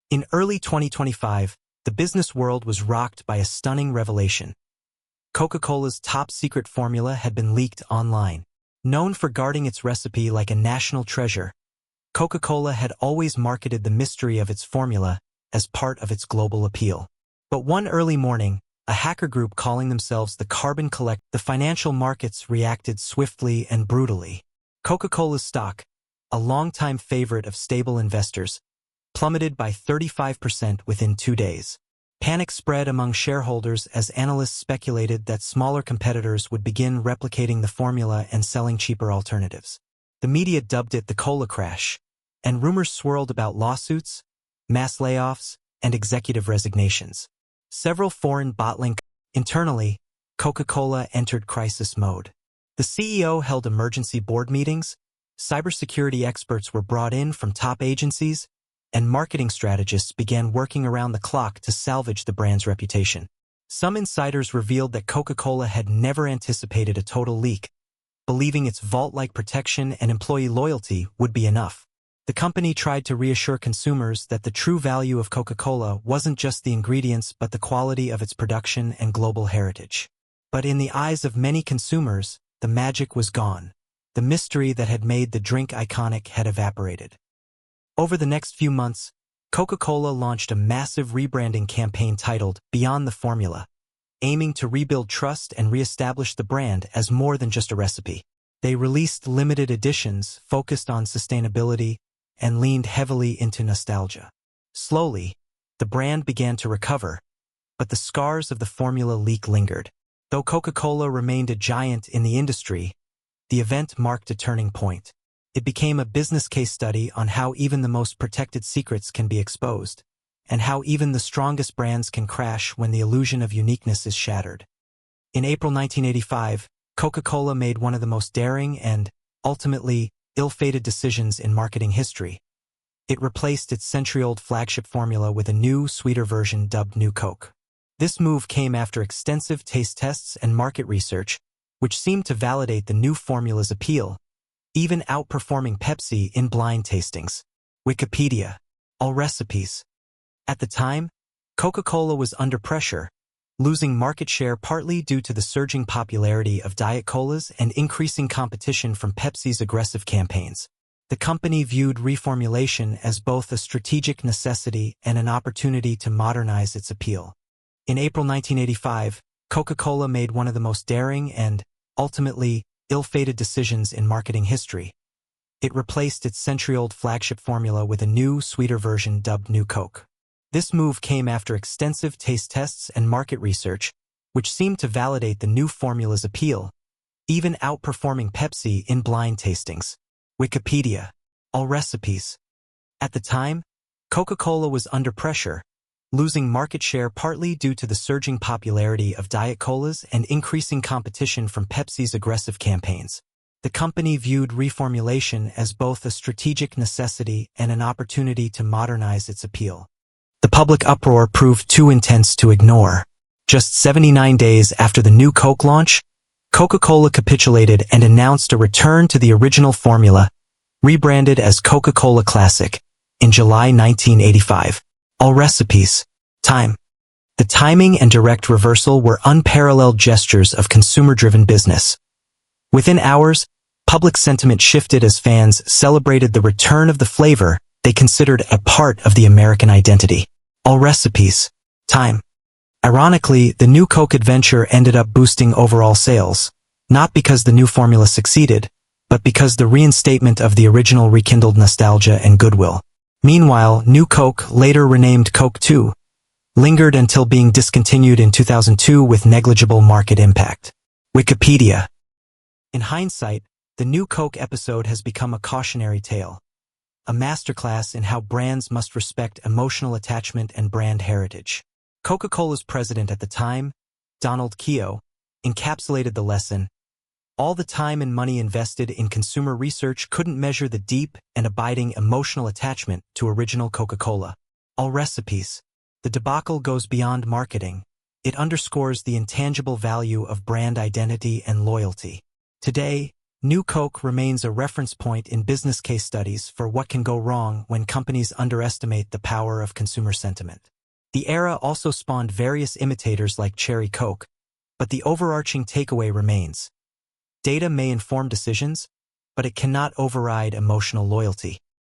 In early 2025, the business world was rocked by a stunning revelation. Coca-Cola's top-secret formula had been leaked online. Known for guarding its recipe like a national treasure, Coca-Cola had always marketed the mystery of its formula as part of its global appeal. But one early morning, a hacker group calling themselves the financial markets reacted swiftly and brutally. Coca-Cola's stock, a longtime favorite of stable investors, plummeted by 35% within 2 days. Panic spread among shareholders as analysts speculated that smaller competitors would begin replicating the formula and selling cheaper alternatives. The media dubbed it the Cola Crash, and rumors swirled about lawsuits, mass layoffs, and executive resignations. Several foreign bottling internally, Coca-Cola entered crisis mode. The CEO held emergency board meetings, cybersecurity experts were brought in from top agencies, and marketing strategists began working around the clock to salvage the brand's reputation. Some insiders revealed that Coca-Cola had never anticipated a total leak, believing its vault-like protection and employee loyalty would be enough. The company tried to reassure consumers that the true value of Coca-Cola wasn't just the ingredients but the quality of its production and global heritage. But in the eyes of many consumers, the magic was gone. The mystery that had made the drink iconic had evaporated. Over the next few months, Coca-Cola launched a massive rebranding campaign titled Beyond the Formula, aiming to rebuild trust and reestablish the brand as more than just a recipe. They released limited editions focused on sustainability and leaned heavily into nostalgia. Slowly, the brand began to recover, but the scars of the formula leak lingered. Though Coca-Cola remained a giant in the industry, the event marked a turning point. It became a business case study on how even the most protected secrets can be exposed, and how even the strongest brands can crash when the illusion of uniqueness is shattered. In April 1985, Coca-Cola made one of the most daring and, ultimately, ill-fated decisions in marketing history. It replaced its century-old flagship formula with a new, sweeter version dubbed New Coke. This move came after extensive taste tests and market research, which seemed to validate the new formula's appeal, even outperforming Pepsi in blind tastings. Wikipedia. All recipes. At the time, Coca-Cola was under pressure, losing market share partly due to the surging popularity of Diet Colas and increasing competition from Pepsi's aggressive campaigns. The company viewed reformulation as both a strategic necessity and an opportunity to modernize its appeal. In April 1985, Coca-Cola made one of the most daring and, ultimately, ill-fated decisions in marketing history. It replaced its century-old flagship formula with a new, sweeter version dubbed New Coke. This move came after extensive taste tests and market research, which seemed to validate the new formula's appeal, even outperforming Pepsi in blind tastings. Wikipedia. All recipes. At the time, Coca-Cola was under pressure, losing market share partly due to the surging popularity of Diet Colas and increasing competition from Pepsi's aggressive campaigns. The company viewed reformulation as both a strategic necessity and an opportunity to modernize its appeal. The public uproar proved too intense to ignore. Just 79 days after the new Coke launch, Coca-Cola capitulated and announced a return to the original formula, rebranded as Coca-Cola Classic, in July 1985. All recipes. Time. The timing and direct reversal were unparalleled gestures of consumer-driven business. Within hours, public sentiment shifted as fans celebrated the return of the flavor they considered a part of the American identity. All recipes. Time. Ironically, the new Coke adventure ended up boosting overall sales, not because the new formula succeeded, but because the reinstatement of the original rekindled nostalgia and goodwill. Meanwhile, New Coke, later renamed Coke 2, lingered until being discontinued in 2002 with negligible market impact. Wikipedia. In hindsight, the New Coke episode has become a cautionary tale, a masterclass in how brands must respect emotional attachment and brand heritage. Coca-Cola's president at the time, Donald Keough, encapsulated the lesson. All the time and money invested in consumer research couldn't measure the deep and abiding emotional attachment to original Coca-Cola. All recipes. The debacle goes beyond marketing. It underscores the intangible value of brand identity and loyalty. Today, New Coke remains a reference point in business case studies for what can go wrong when companies underestimate the power of consumer sentiment. The era also spawned various imitators like Cherry Coke, but the overarching takeaway remains. Data may inform decisions, but it cannot override emotional loyalty.